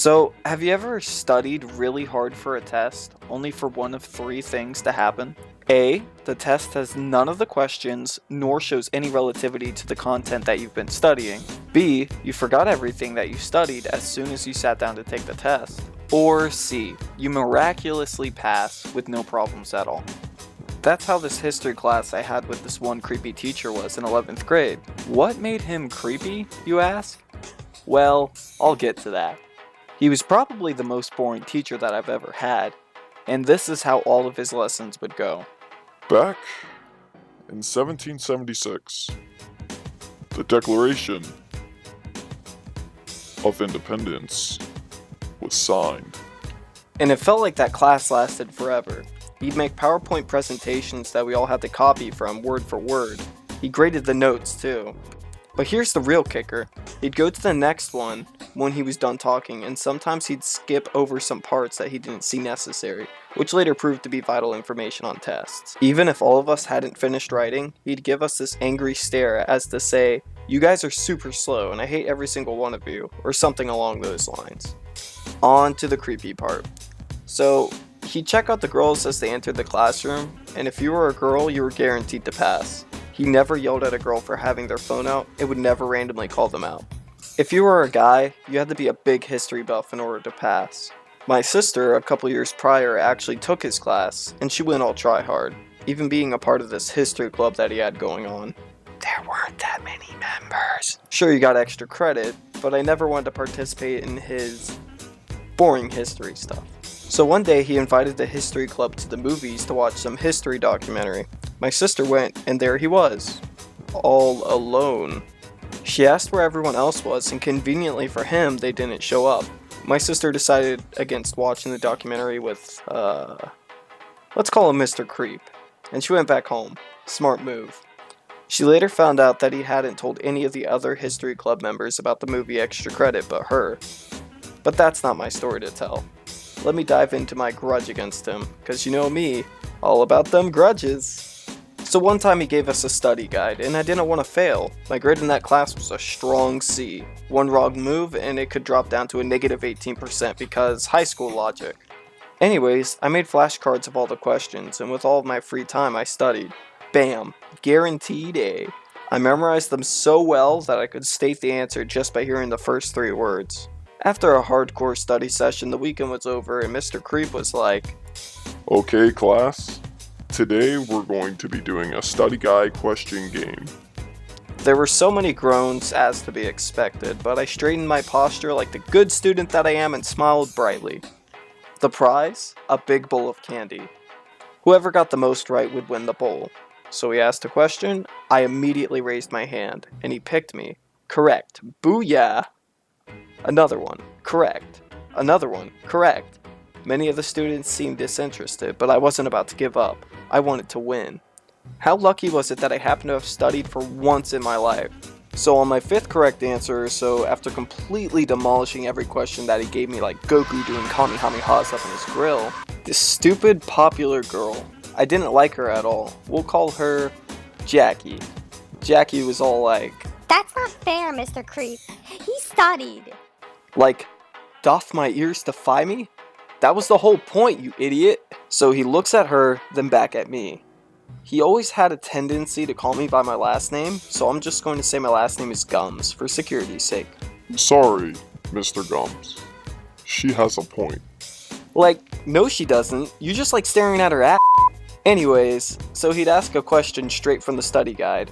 So, have you ever studied really hard for a test, only for one of three things to happen? A. The test has none of the questions, nor shows any relativity to the content that you've been studying. B. You forgot everything that you studied as soon as you sat down to take the test. Or C. You miraculously pass with no problems at all. That's how this history class I had with this one creepy teacher was in 11th grade. What made him creepy, you ask? Well, I'll get to that. He was probably the most boring teacher that I've ever had, and this is how all of his lessons would go. Back in 1776, the Declaration of Independence was signed. And it felt like that class lasted forever. He'd make PowerPoint presentations that we all had to copy from word for word. He graded the notes too. But here's the real kicker. He'd go to the next one when he was done talking, and sometimes he'd skip over some parts that he didn't see necessary, which later proved to be vital information on tests. Even if all of us hadn't finished writing, he'd give us this angry stare as to say, "You guys are super slow and I hate every single one of you," or something along those lines. On to the creepy part. So, he'd check out the girls as they entered the classroom, and if you were a girl, you were guaranteed to pass. He never yelled at a girl for having their phone out, and would never randomly call them out. If you were a guy, you had to be a big history buff in order to pass. My sister, a couple years prior, actually took his class, and she went all try hard, even being a part of this history club that he had going on. There weren't that many members. Sure, you got extra credit, but I never wanted to participate in his boring history stuff. So one day he invited the history club to the movies to watch some history documentary. My sister went, and there he was, all alone. She asked where everyone else was, and conveniently for him, they didn't show up. My sister decided against watching the documentary with, let's call him Mr. Creep, and she went back home. Smart move. She later found out that he hadn't told any of the other history club members about the movie Extra Credit but her. But that's not my story to tell. Let me dive into my grudge against him, because you know me, all about them grudges. So one time he gave us a study guide, and I didn't want to fail. My grade in that class was a strong C. One wrong move, and it could drop down to a negative 18% because high school logic. Anyways, I made flashcards of all the questions, and with all of my free time I studied. Bam! Guaranteed A. I memorized them so well that I could state the answer just by hearing the first three words. After a hardcore study session, the weekend was over, and Mr. Creep was like, Okay, class, today we're going to be doing a study guide question game. There were so many groans as to be expected, but I straightened my posture like the good student that I am and smiled brightly. The prize? A big bowl of candy. Whoever got the most right would win the bowl. So he asked a question, I immediately raised my hand, and he picked me. Correct. Booyah! Another one. Correct. Another one. Correct. Many of the students seemed disinterested, but I wasn't about to give up. I wanted to win. How lucky was it that I happened to have studied for once in my life? So on my fifth correct answer, after completely demolishing every question that he gave me like Goku doing Kamehamehas up in his grill, this stupid popular girl, I didn't like her at all. We'll call her Jackie. Jackie was all like, "That's not fair, Mr. Creep. He studied." Like, doth my ears defy me? That was the whole point, you idiot. So he looks at her, then back at me. He always had a tendency to call me by my last name, so I'm just going to say my last name is Gums, for security's sake. Sorry, Mr. Gums. She has a point. Like, no she doesn't. You just like staring at her ass. Anyways, so he'd ask a question straight from the study guide.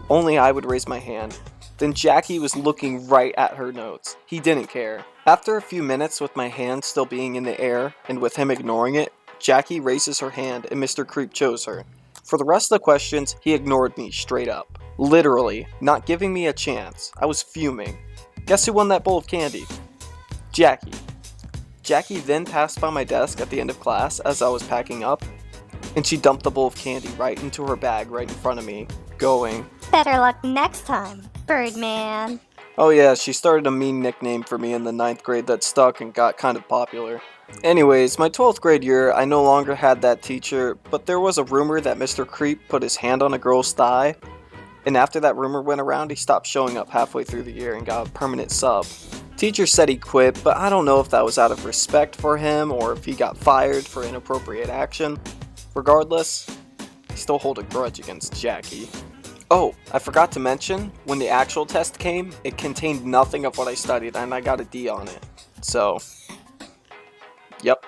Only I would raise my hand. Then Jackie was looking right at her notes. He didn't care. After a few minutes with my hand still being in the air, and with him ignoring it, Jackie raises her hand and Mr. Creep chose her. For the rest of the questions, he ignored me straight up. Literally, not giving me a chance. I was fuming. Guess who won that bowl of candy? Jackie. Jackie then passed by my desk at the end of class as I was packing up, and she dumped the bowl of candy right into her bag right in front of me, going, "Better luck next time, Birdman." Oh yeah, she started a mean nickname for me in the 9th grade that stuck and got kind of popular. Anyways, my 12th grade year, I no longer had that teacher, but there was a rumor that Mr. Creep put his hand on a girl's thigh, and after that rumor went around, he stopped showing up halfway through the year and got a permanent sub. Teacher said he quit, but I don't know if that was out of respect for him or if he got fired for inappropriate action. Regardless, I still hold a grudge against Jackie. Oh, I forgot to mention, when the actual test came, it contained nothing of what I studied and I got a D on it. So, yep.